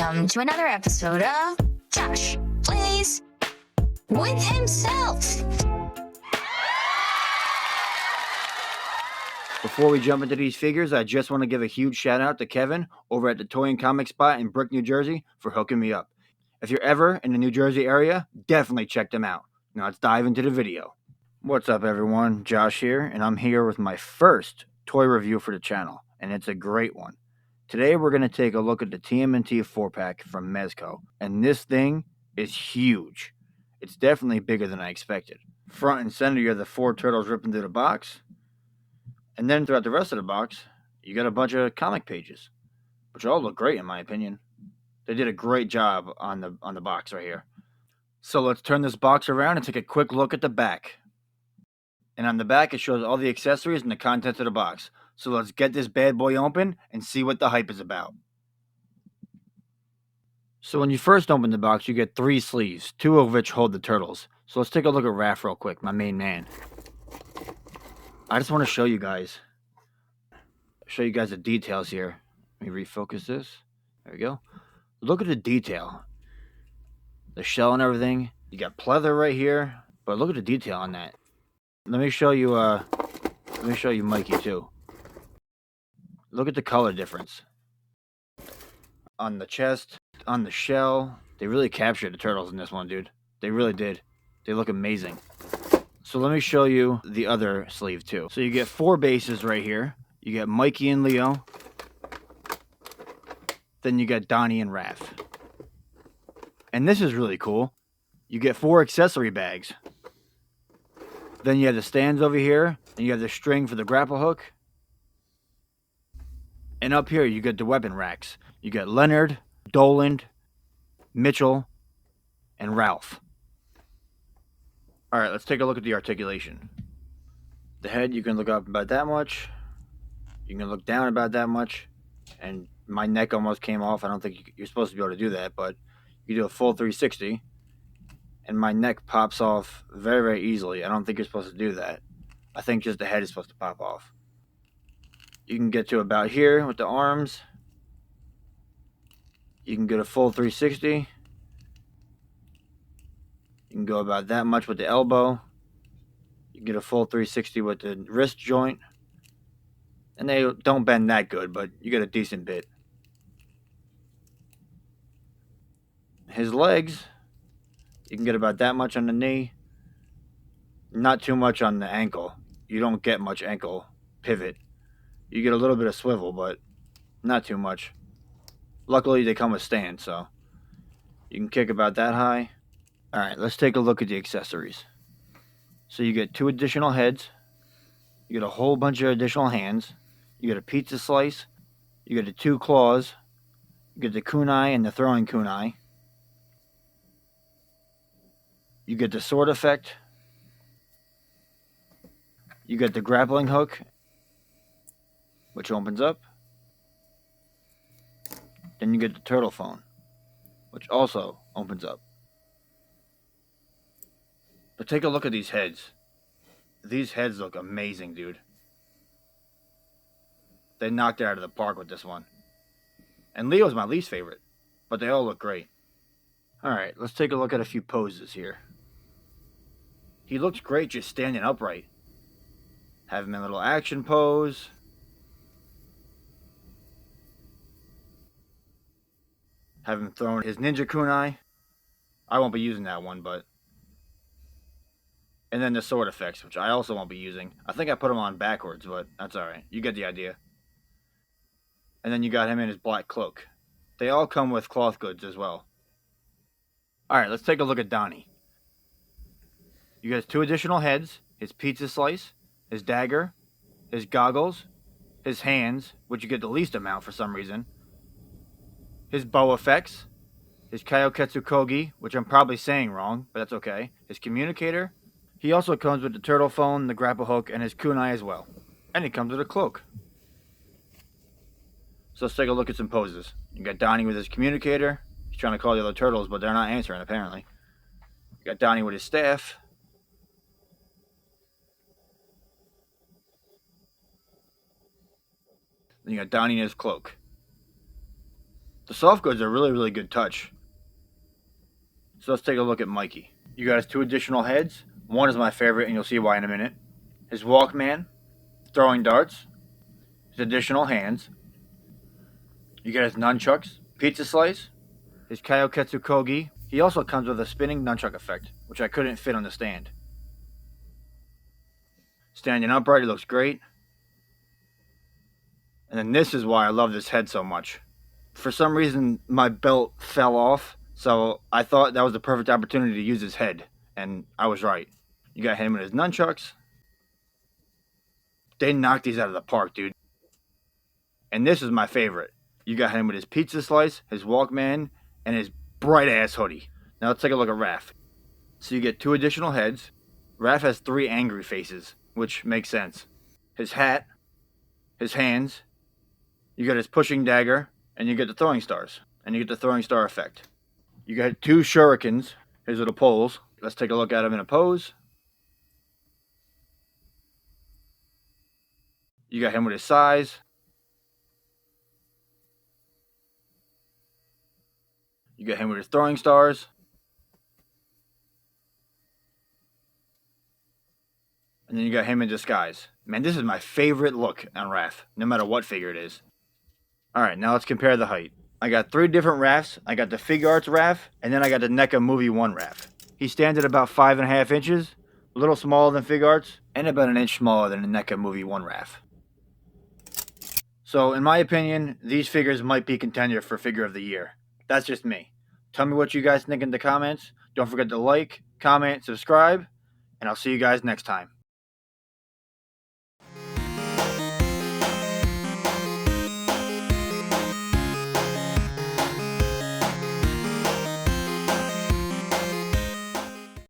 welcome to another episode of Josh Plays with Himself. Before we jump into these figures, I just want to give a huge shout out to Kevin over at the Toy and Comic Spot in Brick, New Jersey for hooking me up. If you're ever in the New Jersey area, definitely check them out. Now let's dive into the video. What's up everyone, Josh here, and I'm here with my first toy review for the channel, and it's a great one. Today we're going to take a look at the TMNT 4-pack from Mezco, and this thing is huge. It's definitely bigger than I expected. Front and center you have the 4 turtles ripping through the box, and then throughout the rest of the box, you got a bunch of comic pages, which all look great in my opinion. They did a great job on the box right here. So let's turn this box around and take a quick look at the back. And on the back, it shows all the accessories and the contents of the box. So let's get this bad boy open and see what the hype is about. So when you first open the box, you get 3 sleeves, 2 of which hold the turtles. So let's take a look at Raph real quick, my main man. I just want to show you guys the details here. Let me refocus this. There we go. Look at the detail. The shell and everything. You got pleather right here, but look at the detail on that. Let me show you Mikey too. Look at the color difference. On the chest, on the shell. They really captured the turtles in this one, dude. They really did. They look amazing. So let me show you the other sleeve too. So you get 4 bases right here. You get Mikey and Leo. Then you got Donnie and Raph. And this is really cool. You get 4 accessory bags. Then you have the stands over here. And you have the string for the grapple hook. And up here you get the weapon racks. You got Leonard, Doland, Mitchell, and Ralph. Alright, let's take a look at the articulation. The head, you can look up about that much. You can look down about that much. And my neck almost came off. I don't think you're supposed to be able to do that, but you do a full 360. And my neck pops off very, very easily. I don't think you're supposed to do that. I think just the head is supposed to pop off. You can get to about here with the arms. You can get a full 360. You can go about that much with the elbow. You can get a full 360 with the wrist joint. And they don't bend that good, but you get a decent bit. His legs, you can get about that much on the knee. Not too much on the ankle. You don't get much ankle pivot. You get a little bit of swivel, but not too much. Luckily, they come with stands, so you can kick about that high. Alright, let's take a look at the accessories. So you get 2 additional heads. You get a whole bunch of additional hands. You get a pizza slice. You get the 2 claws. You get the kunai and the throwing kunai. You get the sword effect. You get the grappling hook, which opens up. Then you get the turtle phone, which also opens up. But take a look at these heads. These heads look amazing, dude. They knocked it out of the park with this one. And Leo's my least favorite, but they all look great. Alright, let's take a look at a few poses here. He looks great just standing upright. Have him in a little action pose. Have him throwing his ninja kunai. I won't be using that one, but... And then the sword effects, which I also won't be using. I think I put them on backwards, but that's alright. You get the idea. And then you got him in his black cloak. They all come with cloth goods as well. Alright, let's take a look at Donnie. You got 2 additional heads, his pizza slice, his dagger, his goggles, his hands, which you get the least amount for some reason, his bow effects, his Kaioketsu Kogi, which I'm probably saying wrong, but that's okay, his communicator. He also comes with the turtle phone, the grapple hook, and his kunai as well. And he comes with a cloak. So let's take a look at some poses. You got Donnie with his communicator. He's trying to call the other turtles, but they're not answering apparently. You got Donnie with his staff. Then you got Donnie in his cloak. The soft goods are really, really good touch. So let's take a look at Mikey. You got his 2 additional heads. One is my favorite, and you'll see why in a minute. His Walkman, throwing darts, his additional hands. You got his nunchucks, pizza slice, his Kayoketsu Kogi. He also comes with a spinning nunchuck effect, which I couldn't fit on the stand. Standing upright, it looks great. And then this is why I love this head so much. For some reason, my belt fell off, so I thought that was the perfect opportunity to use his head, and I was right. You got him with his nunchucks. They knocked these out of the park, dude. And this is my favorite. You got him with his pizza slice, his Walkman, and his bright-ass hoodie. Now let's take a look at Raph. So you get 2 additional heads. Raph has 3 angry faces, which makes sense. His hat, his hands, you got his pushing dagger, and you get the throwing stars. And you get the throwing star effect. You got 2 shurikens, his little poles. Let's take a look at him in a pose. You got him with his size. You got him with his throwing stars. And then you got him in disguise. Man, this is my favorite look on Raph, no matter what figure it is. Alright, now let's compare the height. I got 3 different Raphs. I got the Fig Arts Raph, and then I got the NECA Movie 1 Raph. He stands at about 5.5 inches, a little smaller than Fig Arts, and about an inch smaller than the NECA Movie 1 Raph. So, in my opinion, these figures might be contender for Figure of the Year. That's just me. Tell me what you guys think in the comments. Don't forget to like, comment, subscribe, and I'll see you guys next time.